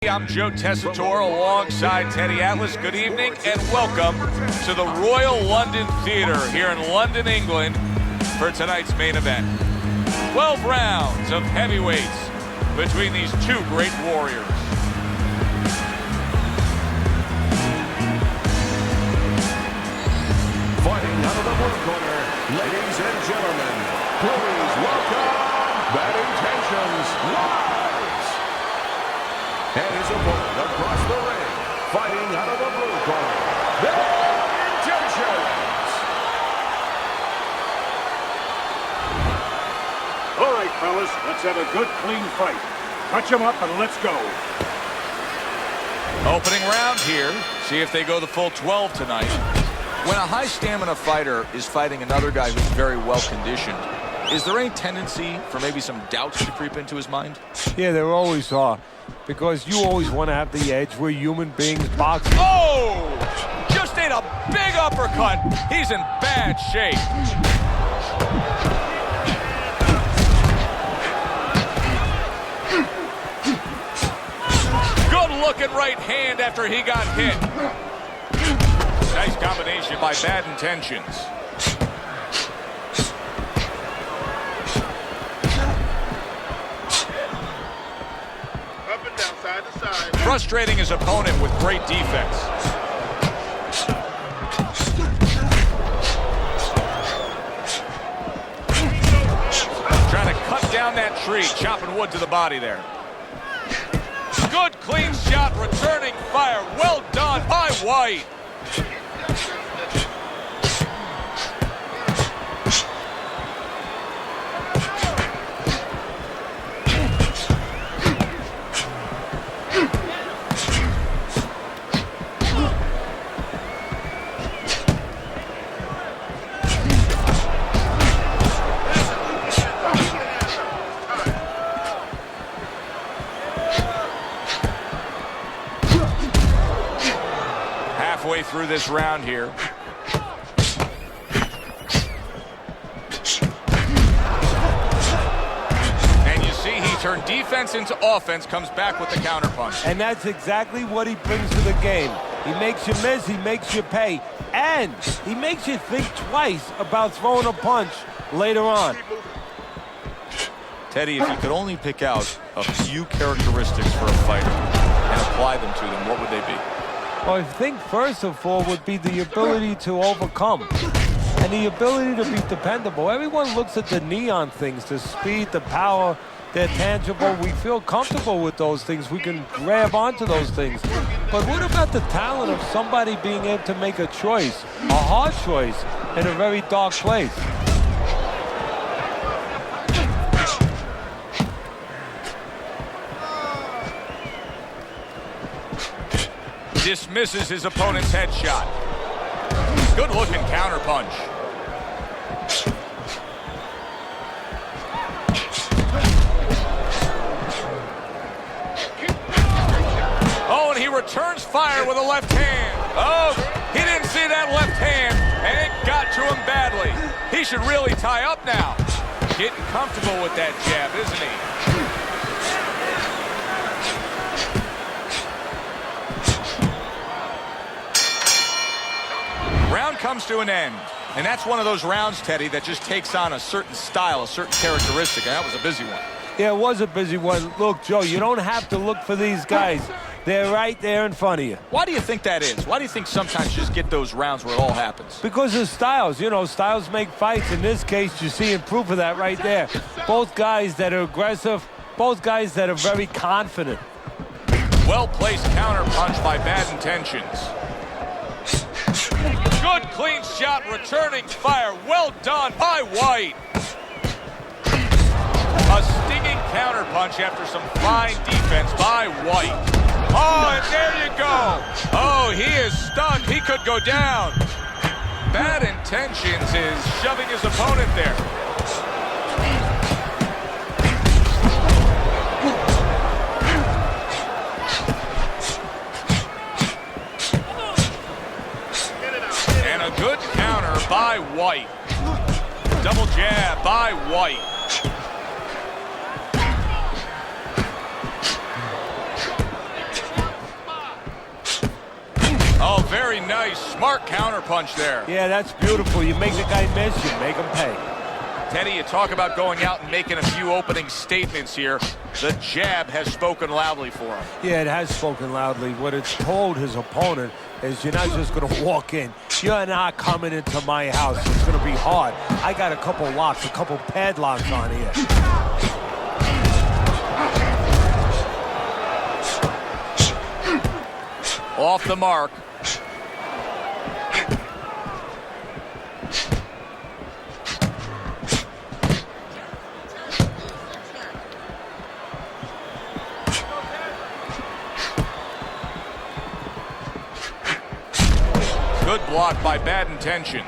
I'm Joe Tessitore alongside Teddy Atlas. Good evening and welcome to the Royal London Theatre here in London, England for tonight's main event. 12 rounds of heavyweights between these two great warriors. Fighting out of the blue corner, ladies and gentlemen, please welcome Bad Intentions Live! And his opponent across the ring, fighting out of the blue corner, Bad Intentions! All right, fellas, let's have a good, clean fight. Touch them up and let's go. Opening round here. See if they go the full 12 tonight. When a high-stamina fighter is fighting another guy who's very well-conditioned, is there any tendency for maybe some doubts to creep into his mind? Yeah, there always are. Because you always want to have the edge. We're human beings boxing. Oh! Just ate a big uppercut. He's in bad shape. Good-looking right hand after he got hit. Nice combination by Bad Intentions. Up and down, side to side. Frustrating his opponent with great defense. Trying to cut down that tree, chopping wood to the body there. Good clean shot, returning fire. Well done by White. Halfway through this round here. And you see he turned defense into offense, comes back with the counterpunch. And that's exactly what he brings to the game. He makes you miss, he makes you pay, and he makes you think twice about throwing a punch later on. Teddy, if you could only pick out a few characteristics for a fighter and apply them to them, what would they be? Well, I think first of all would be the ability to overcome and the ability to be dependable. Everyone looks at the neon things, the speed, the power, they're tangible. We feel comfortable with those things. We can grab onto those things. But what about the talent of somebody being able to make a choice, a hard choice, in a very dark place? Dismisses his opponent's headshot. Good-looking counterpunch. Oh, and he returns fire with a left hand. Oh, he didn't see that left hand, and it got to him badly. He should really tie up now. Getting comfortable with that jab, isn't he? Round comes to an end, and that's one of those rounds, Teddy, that just takes on a certain style, a certain characteristic, and that was a busy one. Yeah, it was a busy one. Look, Joe, you don't have to look for these guys. They're right there in front of you. Why do you think that is? Why do you think sometimes you just get those rounds where it all happens? Because of styles. You know, styles make fights. In this case, you're seeing proof of that right there. Both guys that are aggressive, both guys that are very confident. Well-placed counterpunch by Bad Intentions. Good clean shot, returning fire. Well done by White. A stinging counterpunch after some fine defense by White. Oh, and there you go. Oh, he is stunned. He could go down. Bad Intentions is shoving his opponent there. And a good counter by White. Double jab by White. Very nice, smart counterpunch there. Yeah, that's beautiful. You make the guy miss, you make him pay. Teddy, you talk about going out and making a few opening statements here. The jab has spoken loudly for him. Yeah, it has spoken loudly. What it's told his opponent is you're not just going to walk in. You're not coming into my house. It's going to be hard. I got a couple locks, a couple padlocks on here. Off the mark. Good block by Bad Intentions.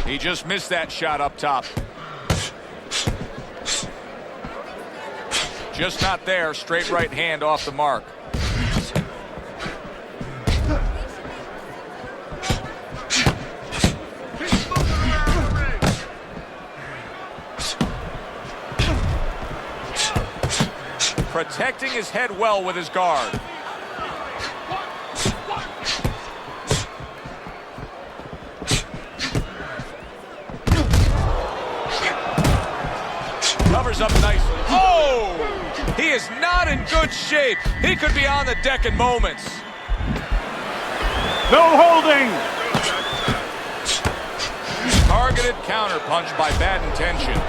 He just missed that shot up top. Just not there. Straight right hand off the mark. Protecting his head well with his guard. Covers up nicely. Oh! He is not in good shape. He could be on the deck in moments. No holding. Targeted counterpunch by Bad Intentions.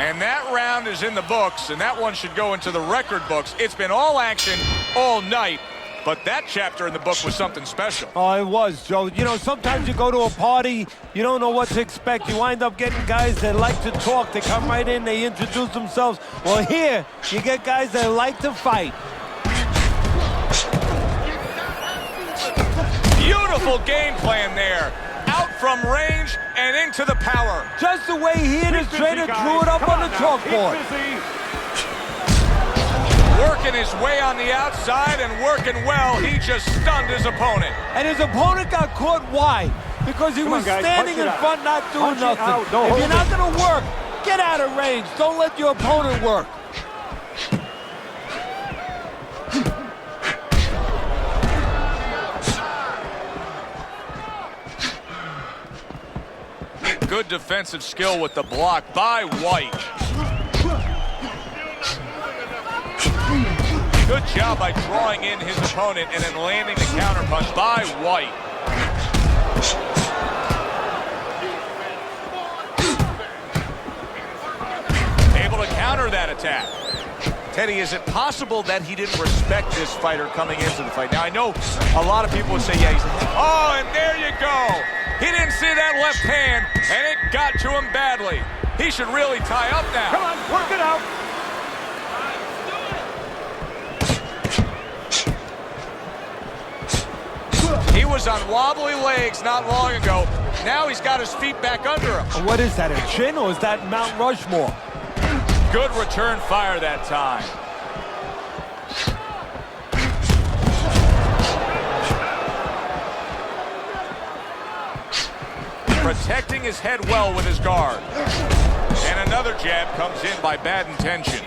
And that round is in the books, and that one should go into the record books. It's been all action all night, but that chapter in the book was something special. Oh, it was, Joe. You know, sometimes you go to a party, you don't know what to expect. You wind up getting guys that like to talk. They come right in, they introduce themselves. Well, here, you get guys that like to fight. Beautiful game plan there. Out from range and into the power. Just the way he and his trainer drew it up on the chalkboard. Working his way on the outside and working well. He just stunned his opponent. And his opponent got caught. Why? Because he was standing in front not doing nothing. If you're not going to work, get out of range. Don't let your opponent work. Good defensive skill with the block by White. Good job by drawing in his opponent and then landing the counterpunch by White. Able to counter that attack. Teddy, is it possible that he didn't respect this fighter coming into the fight? Now, I know a lot of people would say, yeah, he's... Oh, and there you go. He didn't see that left hand, and it got to him badly. He should really tie up now. Come on, work it out. He was on wobbly legs not long ago. Now he's got his feet back under him. What is that, a chin, or is that Mount Rushmore? Good return fire that time. Protecting his head well with his guard. And another jab comes in by Bad Intentions.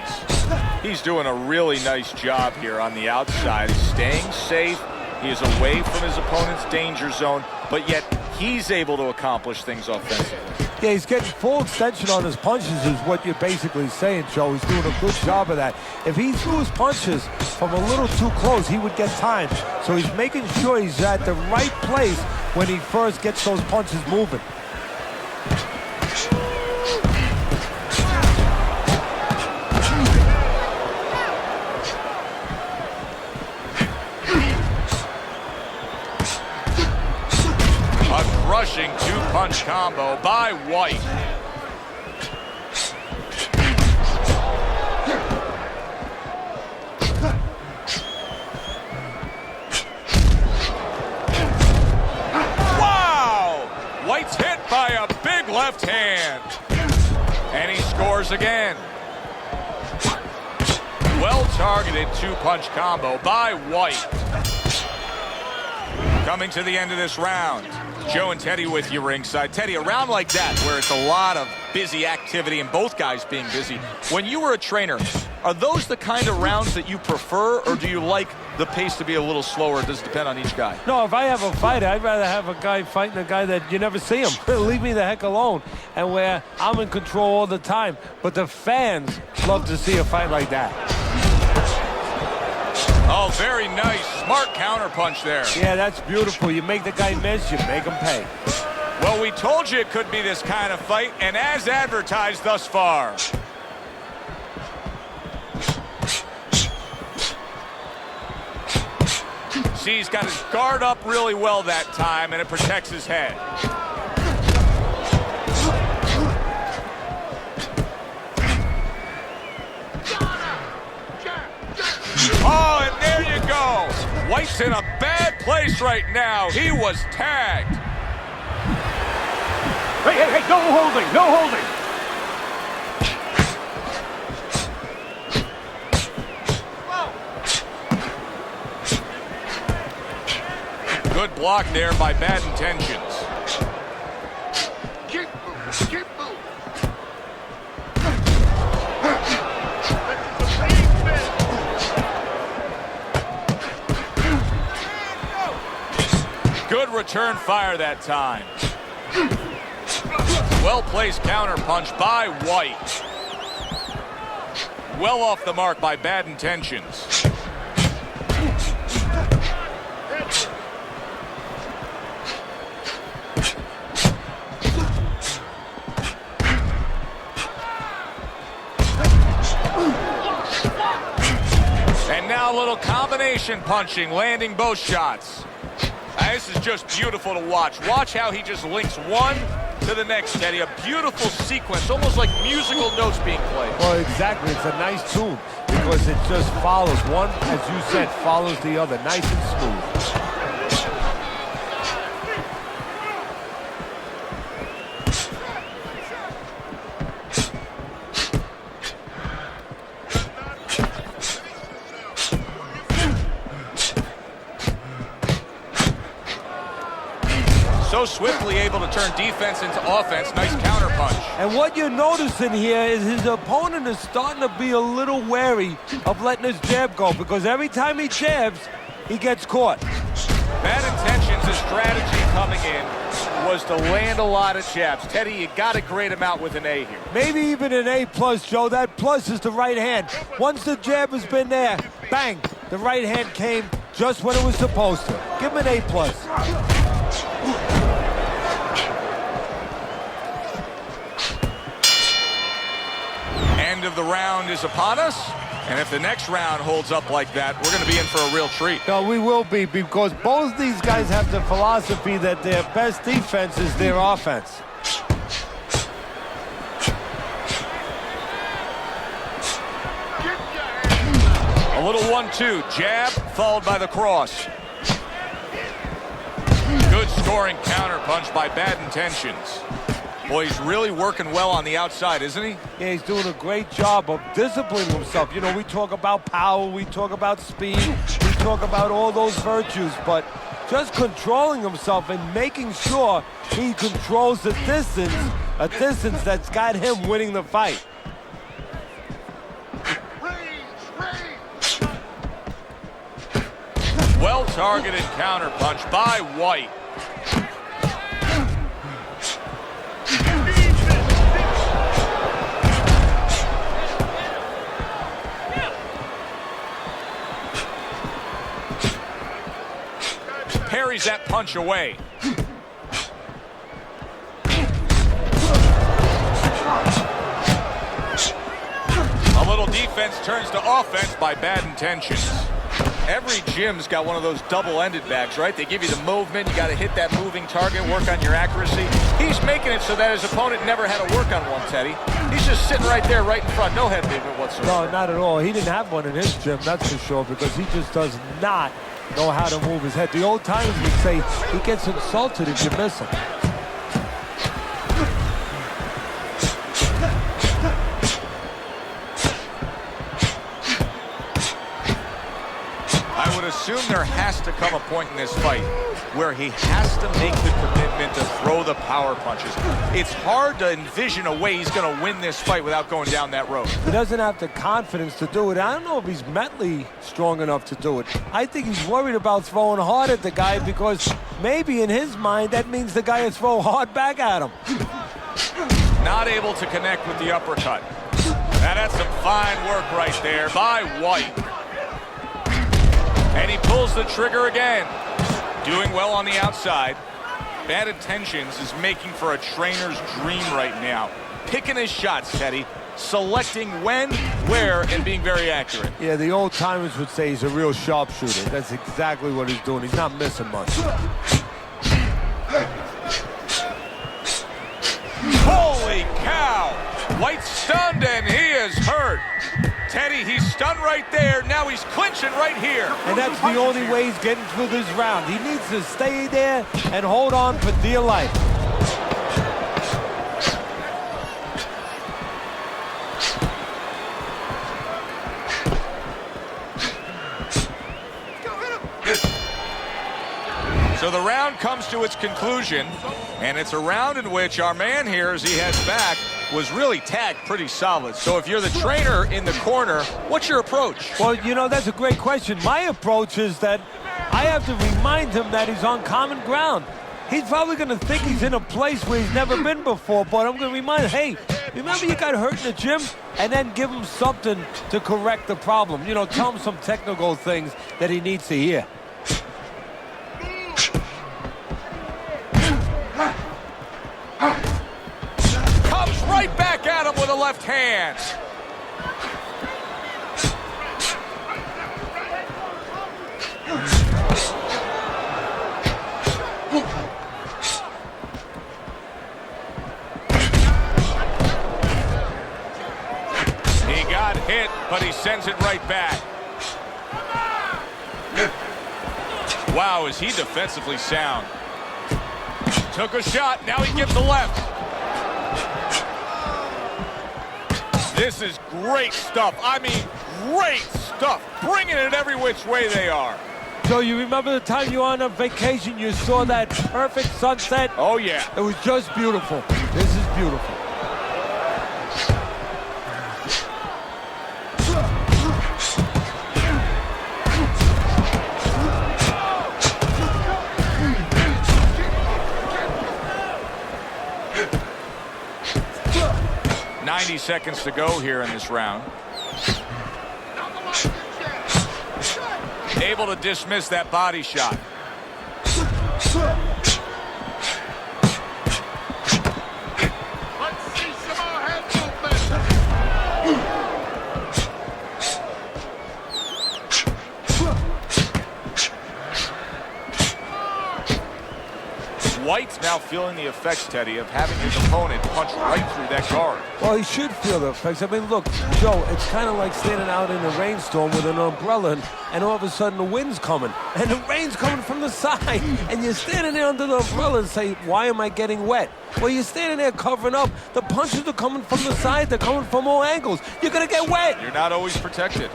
He's doing a really nice job here on the outside. He's staying safe. He is away from his opponent's danger zone, but yet he's able to accomplish things offensively. Yeah, he's getting full extension on his punches is what you're basically saying, Joe. He's doing a good job of that. If he threw his punches from a little too close, he would get timed. So he's making sure he's at the right place when he first gets those punches moving. Crushing two-punch combo by White. Wow! White's hit by a big left hand. And he scores again. Well Well-targeted two-punch combo by White. Coming to the end of this round. Joe and Teddy with you ringside. Teddy, a round like that where it's a lot of busy activity and both guys being busy. When you were a trainer, are those the kind of rounds that you prefer, or do you like the pace to be a little slower? Does it depend on each guy? No, if I have a fight, I'd rather have a guy fighting a guy that you never see him. Leave me the heck alone. And where I'm in control all the time. But the fans love to see a fight like that. Oh, very nice. Smart counterpunch there. Yeah, that's beautiful. You make the guy miss, you make him pay. Well, we told you it could be this kind of fight, and as advertised thus far. See, he's got his guard up really well that time, and it protects his head. Oh, and there you go. White's in a bad place right now. He was tagged. Hey, no holding, no holding. Good block there by Bad Intentions. Keep moving, keep moving. Good return fire that time. Well-placed counter punch by White. Well off the mark by Bad Intentions. And now a little combination punching, landing both shots. This is just beautiful to watch. Watch how he just links one to the next, Teddy. A beautiful sequence, almost like musical notes being played. Well, exactly. It's a nice tune because it just follows. One, as you said, follows the other. Nice and smooth. So swiftly able to turn defense into offense. Nice counter punch. And what you're noticing here is his opponent is starting to be a little wary of letting his jab go because every time he jabs, he gets caught. Bad Intentions, his strategy coming in was to land a lot of jabs. Teddy, you got to grade him out with an A here. Maybe even an A+, Joe. That plus is the right hand. Once the jab has been there, bang, the right hand came just when it was supposed to. Give him an A+. End of the round is upon us, and if the next round holds up like that, we're going to be in for a real treat. No, we will be, because both these guys have the philosophy that their best defense is their offense. A little 1-2, jab followed by the cross. Good scoring counter punch by Bad Intentions. Boy, he's really working well on the outside, isn't he? Yeah, he's doing a great job of disciplining himself. You know, we talk about power, we talk about speed, we talk about all those virtues, but just controlling himself and making sure he controls the distance, a distance that's got him winning the fight. Well-targeted counter punch by White. Parries that punch away. A little defense turns to offense by Bad Intentions. Every gym's got one of those double-ended bags, right? They give you the movement, you got to hit that moving target, work on your accuracy. He's making it so that his opponent never had to work on one, Teddy. He's just sitting right there, right in front, no head movement whatsoever. No, not at all. He didn't have one in his gym, that's for sure, because he just does not know how to move his head. The old timers would say he gets insulted if you miss him. assume there has to come a point in this fight where he has to make the commitment to throw the power punches. It's hard to envision a way he's going to win this fight without going down that road. He doesn't have the confidence to do it. I don't know if he's mentally strong enough to do it. I think he's worried about throwing hard at the guy because maybe in his mind that means the guy will throw hard back at him. Not able to connect with the uppercut. And that's some fine work right there by White. And he pulls the trigger again. Doing well on the outside. Bad Intentions is making for a trainer's dream right now. Picking his shots, Teddy. Selecting when, where, and being very accurate. Yeah, the old timers would say he's a real sharpshooter. That's exactly what he's doing. He's not missing much. Holy cow! White's stunned and he is hurt. Teddy, he's stunned right there. Now he's clinching right here. And that's the only way he's getting through this round. He needs to stay there and hold on for dear life. So the round comes to its conclusion, and it's a round in which our man here, as he heads back, was really tagged pretty solid. So if you're the trainer in the corner, what's your approach? Well, you know, that's a great question. My approach is that I have to remind him that he's on common ground. He's probably going to think he's in a place where he's never been before, but I'm going to remind him, hey, remember you got hurt in the gym? And then give him something to correct the problem. You know, tell him some technical things that he needs to hear. Comes right back at him with a left hand. He got hit, but he sends it right back. Wow, is he defensively sound. Took a shot, now he gives the left. This is great stuff. I mean, great stuff. Bringing it every which way they are. So you remember the time you were on a vacation, you saw that perfect sunset? Oh, yeah. It was just beautiful. This is beautiful. Seconds to go here in this round. Able to dismiss that body shot. Let's see some more head movement. White's now feeling the effects, Teddy, of having his opponent punch right through that guard. Well, he should feel the effects. I mean, look, Joe, it's kind of like standing out in a rainstorm with an umbrella, and all of a sudden the wind's coming, and the rain's coming from the side, and you're standing there under the umbrella and say, why am I getting wet? Well, you're standing there covering up. The punches are coming from the side. They're coming from all angles. You're going to get wet. You're not always protected.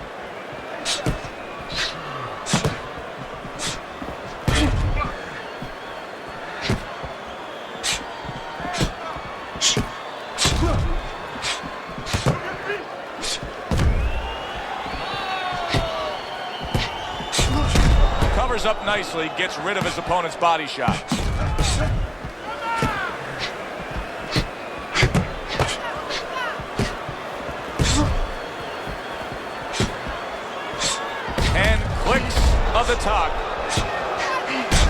Up nicely, gets rid of his opponent's body shot. And clicks of the talk.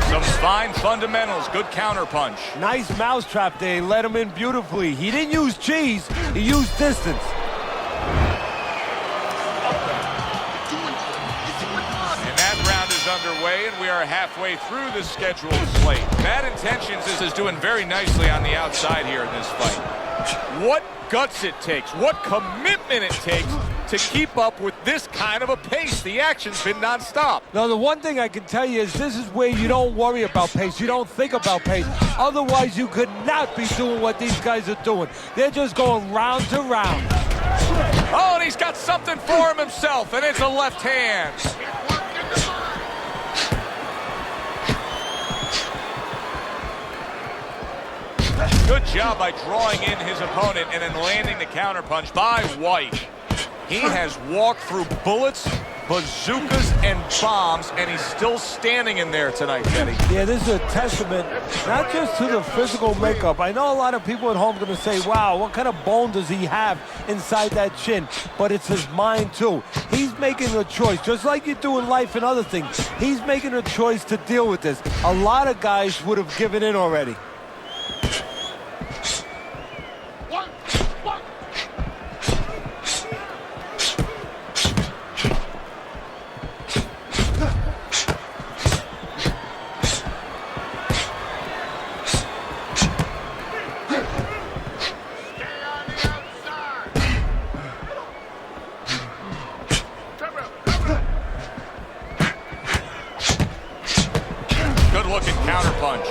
Some fine fundamentals, good counter punch. Nice mousetrap there, he let him in beautifully. He didn't use cheese, he used distance. Underway, and we are halfway through the scheduled slate. Bad Intentions is doing very nicely on the outside here in this fight. What guts it takes, what commitment it takes to keep up with this kind of a pace. The action's been nonstop. Now, the one thing I can tell you is this is where you don't worry about pace. You don't think about pace. Otherwise, you could not be doing what these guys are doing. They're just going round to round. Oh, and he's got something for him himself, and it's a left hand. Good job by drawing in his opponent and then landing the counterpunch by White. He has walked through bullets, bazookas, and bombs, and he's still standing in there tonight, Teddy. Yeah, this is a testament not just to the physical makeup. I know a lot of people at home are going to say, wow, what kind of bone does he have inside that chin? But it's his mind, too. He's making a choice, just like you do in life and other things. He's making a choice to deal with this. A lot of guys would have given in already. Good-looking counterpunch.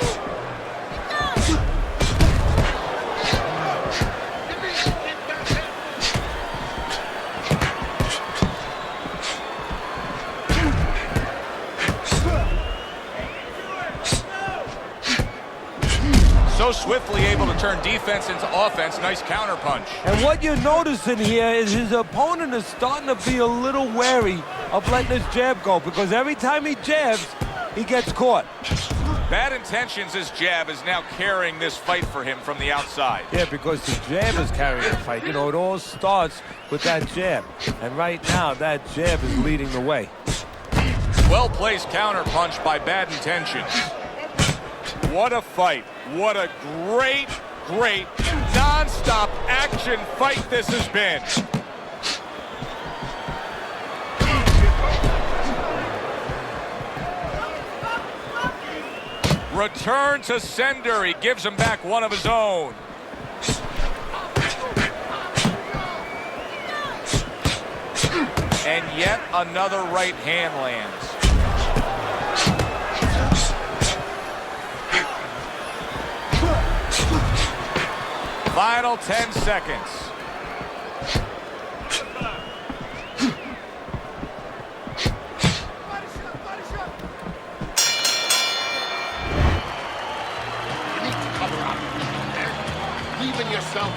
So swiftly able to turn defense into offense. Nice counterpunch. And what you're noticing here is his opponent is starting to be a little wary of letting his jab go, because every time he jabs, he gets caught. Bad intentions, his jab is now carrying this fight for him from the outside. Yeah, because the jab is carrying the fight. You know, it all starts with that jab. And right now, that jab is leading the way. Well-placed counterpunch by Bad Intentions. What a fight. What a great, great, non-stop action fight this has been. Return to sender. He gives him back one of his own. And yet another right hand lands. Final 10 seconds.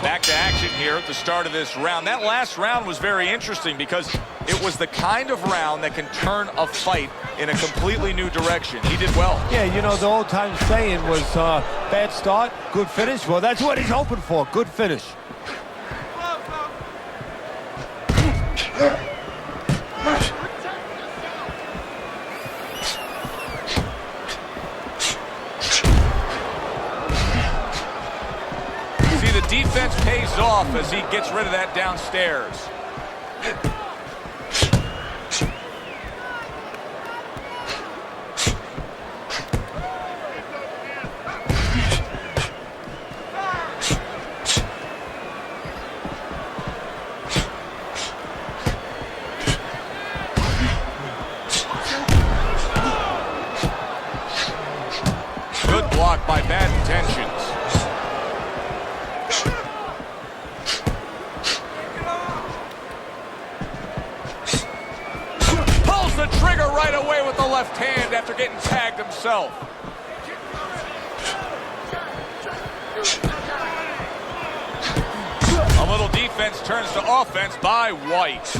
Back to action here at the start of this round. That last round was very interesting because it was the kind of round that can turn a fight in a completely new direction. He did well. Yeah, you know, the old-time saying was bad start, good finish. Well, that's what he's hoping for, good finish. See, the defense pays off as he gets rid of that downstairs. Good block by Bad Intentions. Pulls the trigger right away with the left hand after getting tagged himself. A little defense turns to offense by White.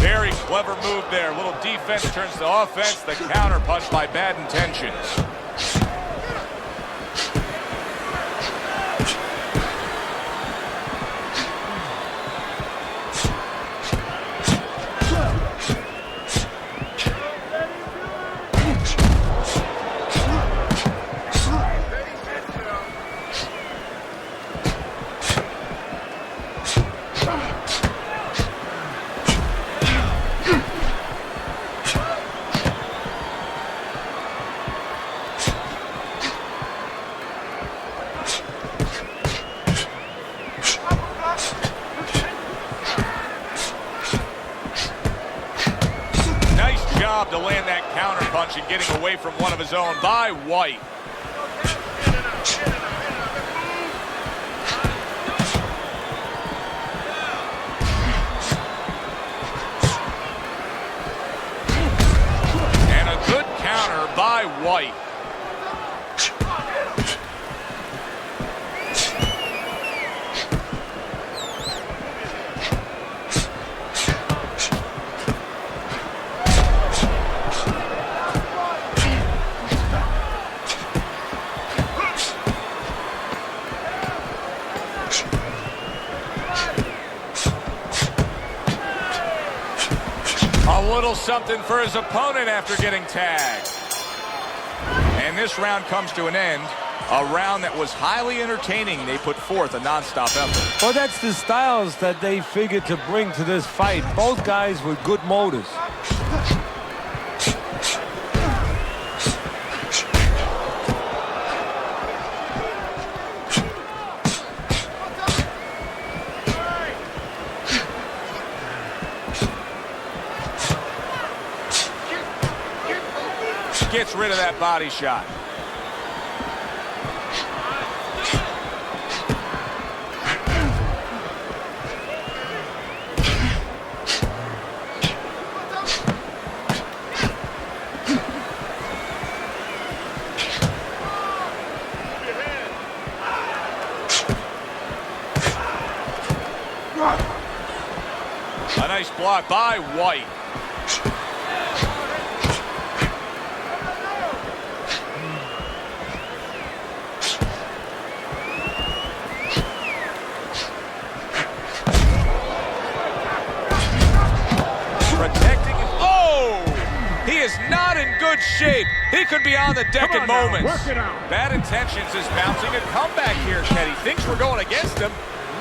Very clever move there. Little defense turns to offense. The counter punch by Bad Intentions. To land that counter punch and getting away from one of his own by White. Uайт. A little something for his opponent after getting tagged. And this round comes to an end. A round that was highly entertaining. They put forth a non-stop effort. Well, that's the styles that they figured to bring to this fight. Both guys with good motors. Gets rid of that body shot. A nice block by Uайт. Protecting him. Oh! He is not in good shape. He could be on the deck in moments. Bad Intentions is mounting a comeback here, Teddy. Things were going against him.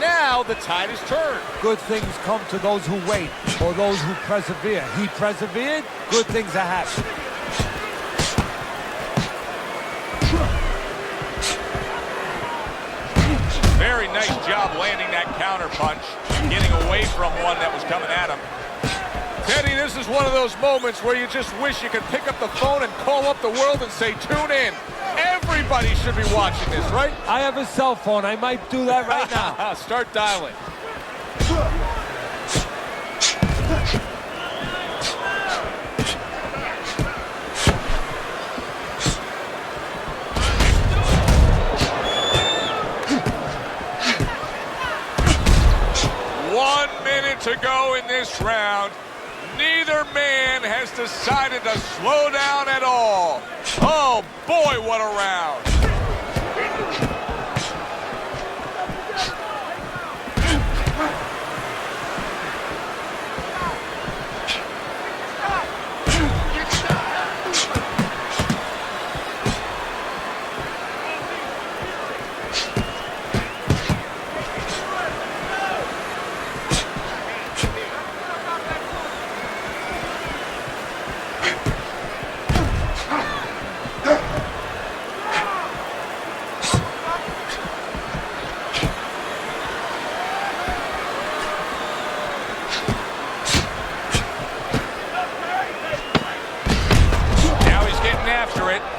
Now the tide has turned. Good things come to those who wait, or those who persevere. He persevered, good things are happening. Very nice job landing that counter punch, getting away from one that was coming at him. Teddy, this is one of those moments where you just wish you could pick up the phone and call up the world and say, tune in. Everybody should be watching this, right? I have a cell phone. I might do that right now. Start dialing. One minute to go in this round. Neither man has decided to slow down at all. Oh, boy, what a round.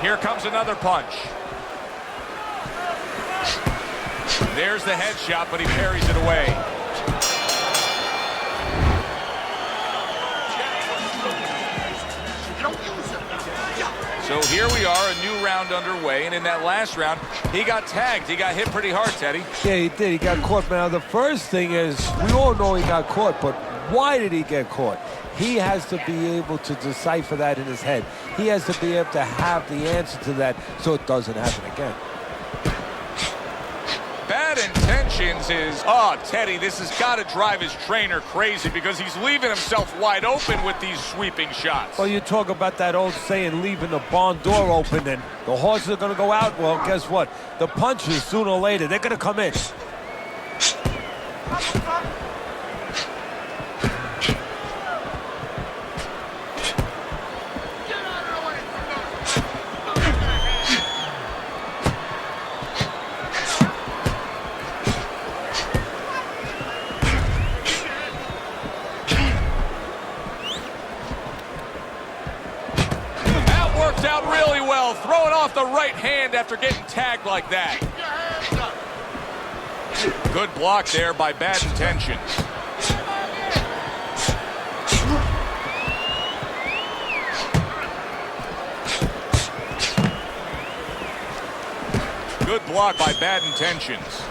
Here comes another punch. There's the headshot, but he parries it away. So here we are, a new round underway, and in that last round, he got tagged. He got hit pretty hard, Teddy. Yeah, he did. He got caught. Now, the first thing is, we all know he got caught, but why did he get caught? He has to be able to decipher that in his head. He has to be able to have the answer to that so it doesn't happen again. Bad Intentions is, Teddy, this has got to drive his trainer crazy because he's leaving himself wide open with these sweeping shots. Well, you talk about that old saying, leaving the barn door open and the horses are going to go out. Well, guess what? The punches, sooner or later, they're going to come in. Out really well, throwing off the right hand after getting tagged like that. Good block there by Bad Intentions. Good block by Bad Intentions.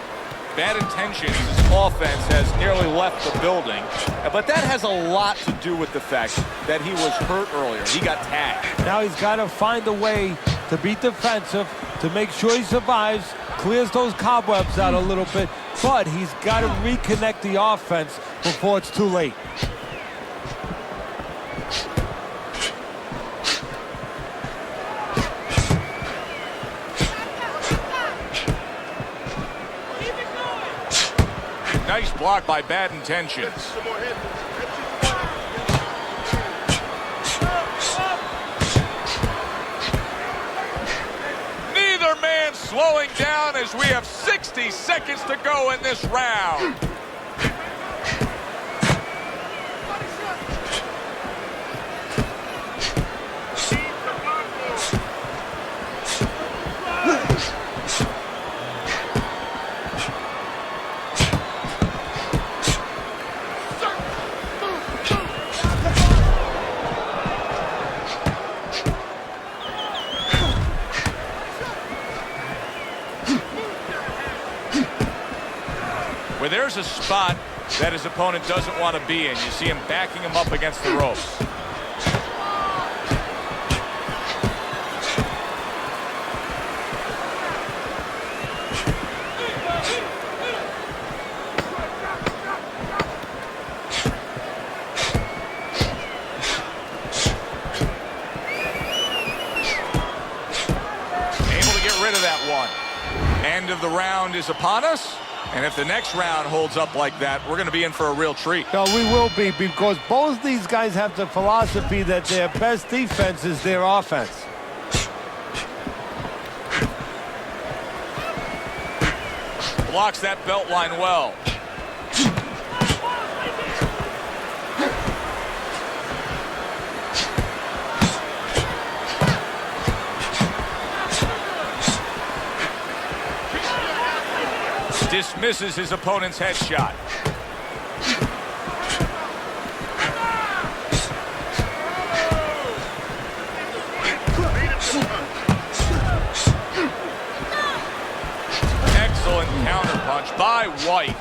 Bad Intentions' offense has nearly left the building, but that has a lot to do with the fact that he was hurt earlier. He got tagged. Now he's got to find a way to be defensive, to make sure he survives, clears those cobwebs out a little bit, but he's got to reconnect the offense before it's too late. Nice block by Bad Intentions. Neither man slowing down as we have 60 seconds to go in this round. Where there's a spot that his opponent doesn't want to be in. You see him backing him up against the ropes. Able to get rid of that one. End of the round is upon us. And if the next round holds up like that, we're going to be in for a real treat. No, we will be, because both these guys have the philosophy that their best defense is their offense. Blocks that belt line well. Dismisses his opponent's headshot. Excellent counterpunch by White.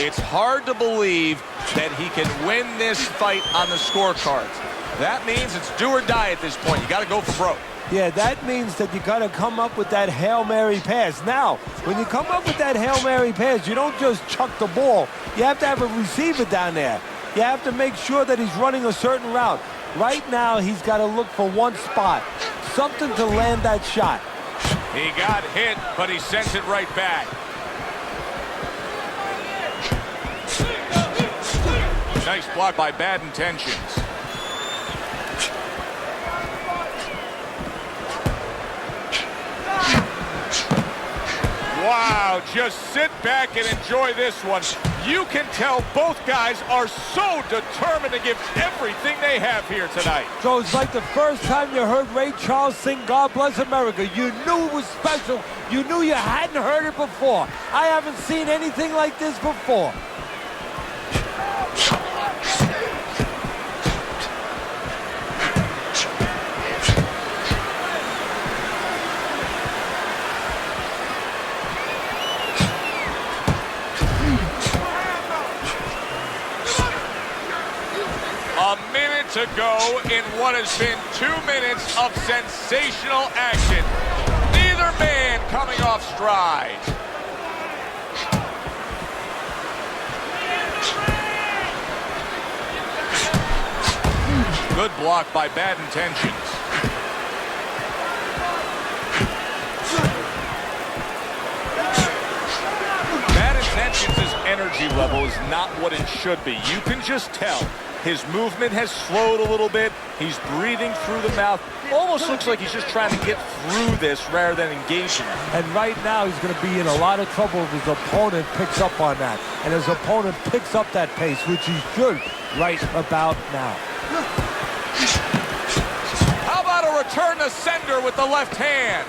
It's hard to believe that he can win this fight on the scorecards. That means it's do or die at this point. You got to go for broke. Yeah, that means that you got to come up with that Hail Mary pass. Now, when you come up with that Hail Mary pass, you don't just chuck the ball. You have to have a receiver down there. You have to make sure that he's running a certain route. Right now, he's got to look for one spot, something to land that shot. He got hit, but he sent it right back. Nice block by Bad Intentions. Wow, just sit back and enjoy this one. You can tell both guys are so determined to give everything they have here tonight. So it's like the first time you heard Ray Charles sing God Bless America. You knew it was special. You knew you hadn't heard it before. I haven't seen anything like this before. A minute to go in what has been 2 minutes of sensational action. Neither man coming off stride. Good block by Bad Intentions. Bad Intentions' energy level is not what it should be. You can just tell. His movement has slowed a little bit. He's breathing through the mouth. Almost looks like he's just trying to get through this rather than engaging. And right now, he's going to be in a lot of trouble if his opponent picks up on that. And his opponent picks up that pace, which he should right about now. How about a return to sender with the left hand?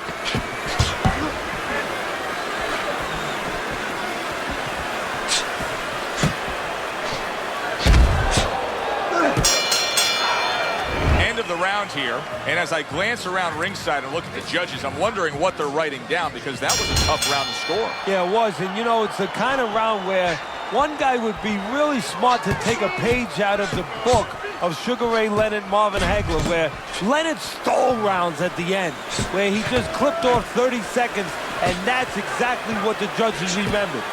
End of the round here. And as I glance around ringside and look at the judges, I'm wondering what they're writing down, because that was a tough round to score. Yeah, it was. And, you know, it's the kind of round where one guy would be really smart to take a page out of the book of Sugar Ray Leonard, Marvin Hagler, where Leonard stole rounds at the end, where he just clipped off 30 seconds, and that's exactly what the judges remembered.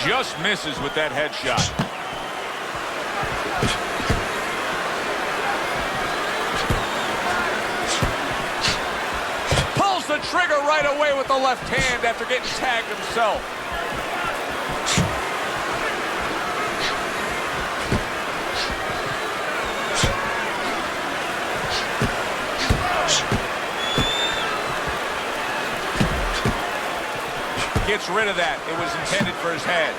Just misses with that headshot. Pulls the trigger right away with the left hand after getting tagged himself. Gets rid of that. It was intended for his head.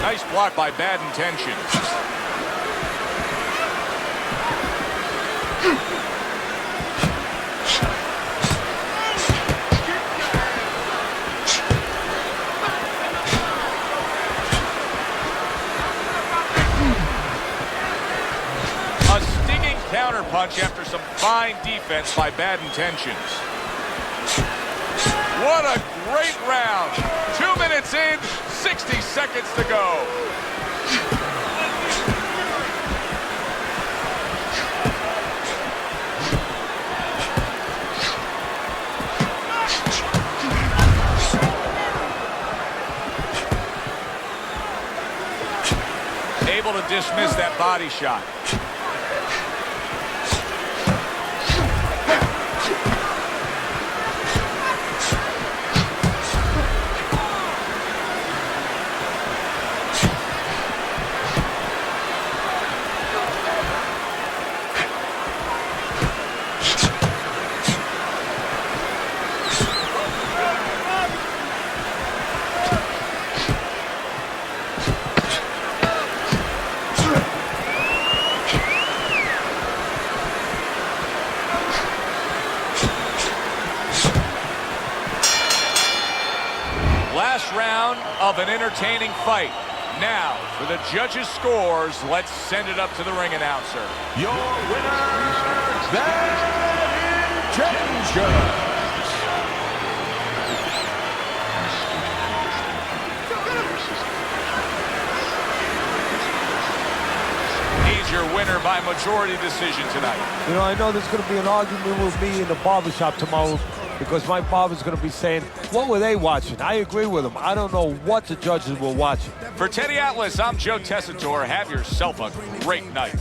Nice block by Bad Intentions. Counter punch after some fine defense by Bad Intentions. What a great round. 2 minutes in, 60 seconds to go. Able to dismiss that body shot. Last round of an entertaining fight. Now, for the judges' scores, let's send it up to the ring announcer. Your winner, Bad Intentions. He's your winner by majority decision tonight. You know, I know there's going to be an argument with me in the barbershop tomorrow, because my barber's going to be saying, what were they watching? I agree with him. I don't know what the judges were watching. For Teddy Atlas, I'm Joe Tessitore. Have yourself a great night.